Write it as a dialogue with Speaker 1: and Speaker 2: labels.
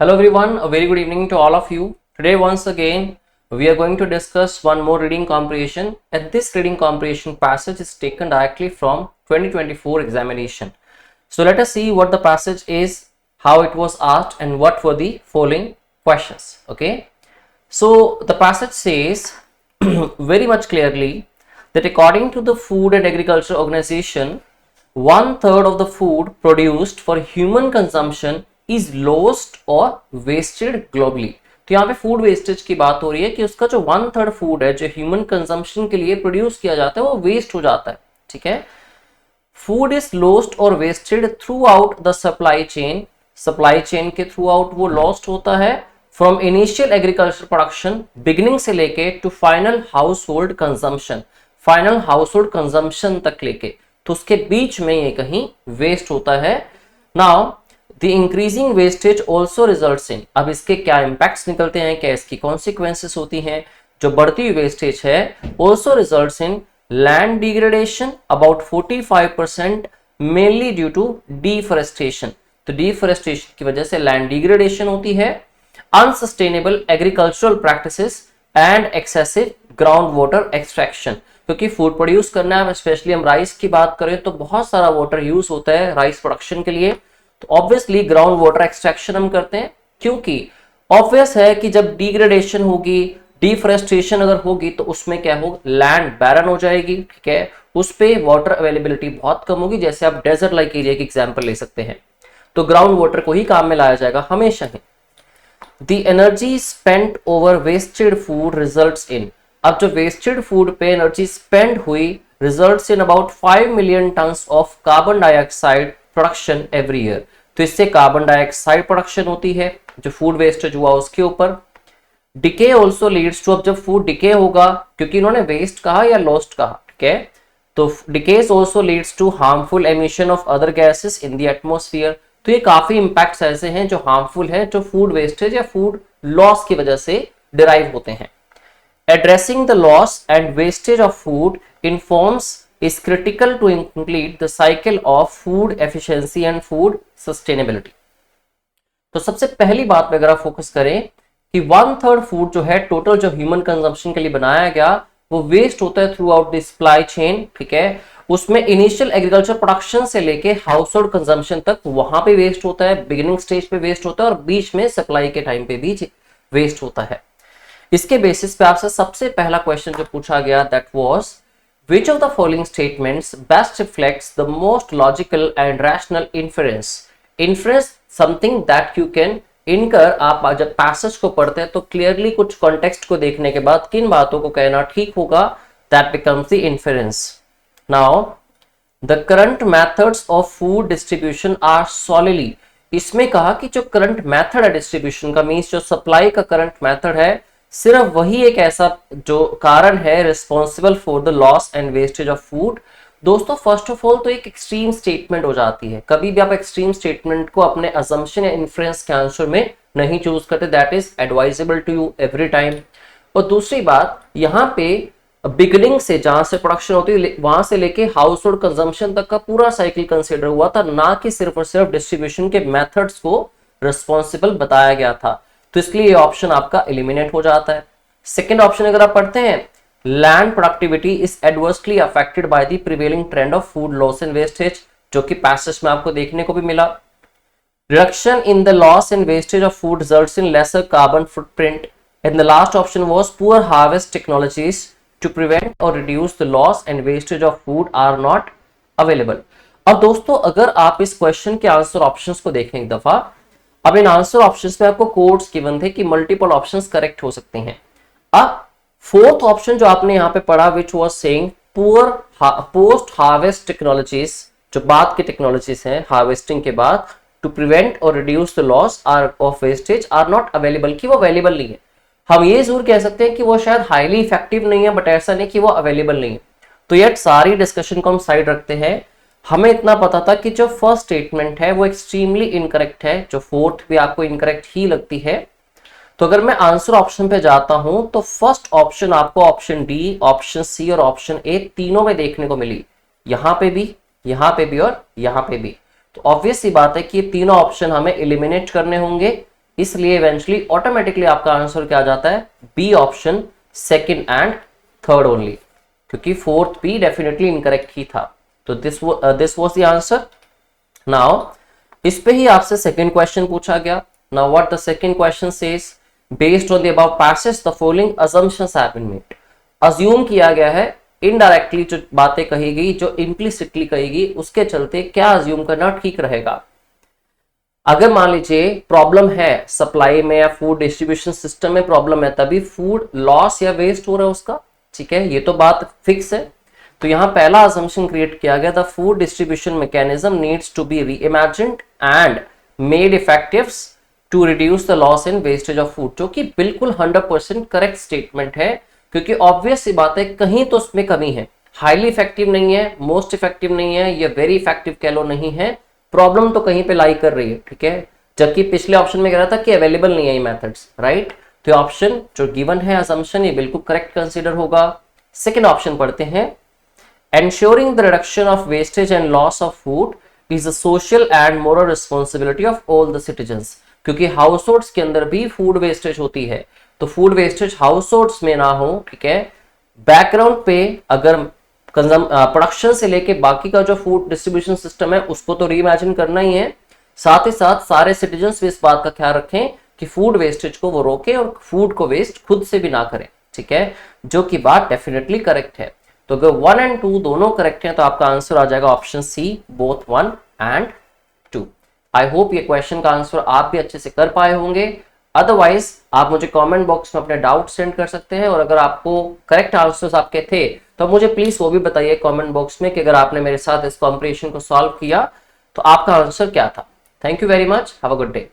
Speaker 1: Hello everyone, a very good evening to all of you. Today once again we are going to discuss one more reading comprehension, and this reading comprehension passage is taken directly from 2024 examination. So let us see what the passage is, how it was asked, and what were the following questions. Okay, so the passage says very much clearly that according to the Food and Agriculture Organization, 1/3 of the food produced for human consumption is lost और wasted globally. तो यहाँ पे food wastage की बात हो रही है कि उसका जो 1/3 फूड है जो ह्यूमन कंजम्पशन के लिए प्रोड्यूस किया जाता है वो वेस्ट हो जाता है। ठीक है, फूड इज लॉस्ट और wasted throughout the supply chain. Supply chain के थ्रू आउट वो लॉस्ट होता है from initial agriculture production, beginning से लेके to final household consumption, final household consumption तक लेके, तो उसके बीच में ये कहीं वेस्ट होता है। Now The increasing wastage also results in, अब इसके क्या impacts निकलते हैं, क्या इसकी consequences होती हैं, जो बढ़ती हुई wastage है also results in land degradation about 45% mainly due to deforestation। तो deforestation की वजह से land degradation होती है, unsustainable agricultural practices and excessive ground water extraction। क्योंकि फूड प्रोड्यूस करना है, स्पेशली हम राइस की बात करें तो बहुत सारा वाटर यूज होता है राइस प्रोडक्शन के लिए, तो ऑब्वियसली ग्राउंड वाटर एक्सट्रैक्शन हम करते हैं, क्योंकि ऑब्वियस है कि जब डिग्रेडेशन होगी, डिफोरेस्टेशन अगर होगी तो उसमें क्या होगा, लैंड बैरन हो जाएगी। ठीक है, उस पे वाटर अवेलेबिलिटी बहुत कम होगी। जैसे आप डेजर्ट लाइक एरिया की एग्जांपल ले सकते हैं, तो ग्राउंड वाटर को ही काम में लाया जाएगा हमेशा ही। The energy spent over wasted food results in, अब जो वेस्टेड फूड पे एनर्जी स्पेंड हुई results in about 5 million tons of carbon dioxide production every year. तो इससे कार्बन डाइऑक्साइड प्रोडक्शन होती है जो फूड वेस्टेज हुआ उसके ऊपर। डिके ऑल्सो लीड्स टू, अब जब फूड डिके होगा, क्योंकि इन्होंने वेस्ट कहा या लॉस्ट कहा, ठीक है, तो decays also leads to harmful emission of other gases in the atmosphere. तो ये काफी इंपैक्ट्स ऐसे हैं जो हार्मफुल है, जो फूड वेस्टेज या फूड लॉस की वजह से डिराइव होते हैं। Addressing the loss and wastage of food informs is critical to complete the cycle of food efficiency and food sustainability। तो सबसे पहली बात पे अगर आप फोकस करें कि 1/3 फूड जो है टोटल जो ह्यूमन कंजम्पशन के लिए बनाया गया वो वेस्ट होता है through out the supply chain. ठीक है, उसमें इनिशियल एग्रीकल्चर प्रोडक्शन से लेके हाउस होल्ड कंजम्पशन तक वहां पे वेस्ट होता है, बिगिनिंग स्टेज पे वेस्ट होता है और बीच में सप्लाई के टाइम पे भी वेस्ट होता है। इसके बेसिस पे आपसे सबसे पहला क्वेश्चन जो पूछा गया that was Which of the following statements best reflects the most logical and rational inference? Inference something that you can infer। आप जब पैसेज को पढ़ते हैं तो क्लियरली कुछ कॉन्टेक्स्ट को देखने के बाद किन बातों को कहना ठीक होगा, that becomes the inference। Now, the current methods of food distribution are solely, इसमें कहा कि जो करंट मेथड है डिस्ट्रीब्यूशन का, मीन्स जो सप्लाई का करंट मेथड है, सिर्फ वही एक ऐसा जो कारण है responsible for the loss and wastage of food. दोस्तों फर्स्ट ऑफ ऑल तो एक एक्सट्रीम स्टेटमेंट हो जाती है, कभी भी आप एक्सट्रीम स्टेटमेंट को अपने असम्पशन या इन्फ्रेंस के आंसर में नहीं चूज करते, that is advisable to you every time. और दूसरी बात, यहाँ पे बिगिनिंग से जहां से प्रोडक्शन होती है वहां से लेके हाउस होल्ड कंजम्पशन तक का पूरा साइकिल कंसिडर हुआ था, ना कि सिर्फ और सिर्फ डिस्ट्रीब्यूशन के मेथड्स को रिस्पॉन्सिबल बताया गया था। तो इसलिए ये ऑप्शन आपका एलिमिनेट हो जाता है। सेकंड ऑप्शन अगर आप पढ़ते हैं, land productivity is adversely affected by the prevailing trend of food loss and wastage, जो कि पैसेज में आपको देखने को भी मिला। Reduction in the loss and wastage of food results in lesser carbon footprint, and the last option was poor harvest technologies to prevent और reduce the loss and wastage of food are not available. अब दोस्तों अगर आप इस question के answer options को देखें एक दफा, अब इन आंसर ऑप्शंस में आपको कोड्स गिवन थे कि मल्टीपल ऑप्शंस करेक्ट हो सकते हैं। अब फोर्थ ऑप्शन जो आपने यहाँ पे पढ़ा which was saying poor post harvest technologies, जो बाद की टेक्नोलॉजीज हैं हार्वेस्टिंग के बाद, टू प्रिवेंट और reduce the loss or of wastage are not available, कि वो अवेलेबल नहीं है। हम ये जरूर कह सकते हैं कि वो शायद हाईली इफेक्टिव नहीं है, बट ऐसा नहीं कि वो अवेलेबल नहीं है। तो ये सारी डिस्कशन को हम साइड रखते हैं। हमें इतना पता था कि जो फर्स्ट स्टेटमेंट है वो एक्सट्रीमली इनकरेक्ट है, जो फोर्थ भी आपको इनकरेक्ट ही लगती है। तो अगर मैं आंसर ऑप्शन पे जाता हूं तो फर्स्ट ऑप्शन आपको ऑप्शन डी, ऑप्शन सी और ऑप्शन ए तीनों में देखने को मिली, यहां पे भी, यहां पे भी और यहां पे भी। तो ऑब्वियस सी बात है कि ये तीनों ऑप्शन हमें एलिमिनेट करने होंगे। इसलिए इवेंचुअली ऑटोमेटिकली आपका आंसर क्या आ जाता है, B option, second and third only, क्योंकि फोर्थ बी डेफिनेटली इनकरेक्ट ही था। तो this was the answer. Now इस पे ही आपसे सेकंड क्वेश्चन पूछा गया। Now what the second question says, based on the above passage the following assumptions have been made. Assume किया गया है, इनडायरेक्टली जो बातें कही गई, जो इम्प्लिसिटली कही गई, उसके चलते क्या अज्यूम करना ठीक रहेगा। अगर मान लीजिए प्रॉब्लम है सप्लाई में या फूड डिस्ट्रीब्यूशन सिस्टम में प्रॉब्लम है, तभी फूड लॉस या वेस्ट हो रहा है उसका, ठीक है, ये तो बात फिक्स है। तो यहां पहला असम्पशन क्रिएट किया गया, the food distribution mechanism needs to be reimagined and made effective to reduce the loss in wastage of food, जो कि बिल्कुल 100% करेक्ट स्टेटमेंट है, क्योंकि ऑब्वियस सी बात है कहीं तो उसमें कमी है, हाईली इफेक्टिव नहीं है, मोस्ट इफेक्टिव नहीं है, या वेरी इफेक्टिव कह लो नहीं है, प्रॉब्लम तो कहीं पे लाई कर रही है, ठीक है। जबकि पिछले ऑप्शन में कह रहा था कि अवेलेबल नहीं है ये मेथड्स, राइट। तो ऑप्शन जो गिवन है असम्पशन, ये बिल्कुल करेक्ट कंसीडर होगा। सेकंड ऑप्शन पढ़ते हैं, ensuring the reduction of wastage and loss of food is a social and moral responsibility of all the citizens, क्योंकि हाउस होल्ड्स के अंदर भी फूड वेस्टेज होती है, तो फूड वेस्टेज हाउस होल्ड्स में ना हो, ठीक है। बैकग्राउंड पे अगर प्रोडक्शन से लेके बाकी का जो फूड डिस्ट्रीब्यूशन सिस्टम है उसको तो रीइमेजिन करना ही है, साथ ही साथ सारे सिटीजन्स भी इस बात का ख्याल रखें कि फूड वेस्टेज को वो रोके और फूड को वेस्ट खुद से भी ना करें, ठीक है, जो कि बात डेफिनेटली करेक्ट है। तो अगर 1 एंड 2 दोनों करेक्ट हैं तो आपका आंसर आ जाएगा option C, both 1 and 2। I hope ये क्वेश्चन का आंसर आप भी अच्छे से कर पाए होंगे। अदरवाइज आप मुझे कमेंट बॉक्स में अपने डाउट सेंड कर सकते हैं, और अगर आपको करेक्ट आंसर्स आपके थे तो मुझे प्लीज वो भी बताइए कमेंट बॉक्स में कि अगर आपने मेरे साथ इस कॉम्प्रिहेंशन को सॉल्व किया तो आपका आंसर क्या था। Thank you very much, have a good day.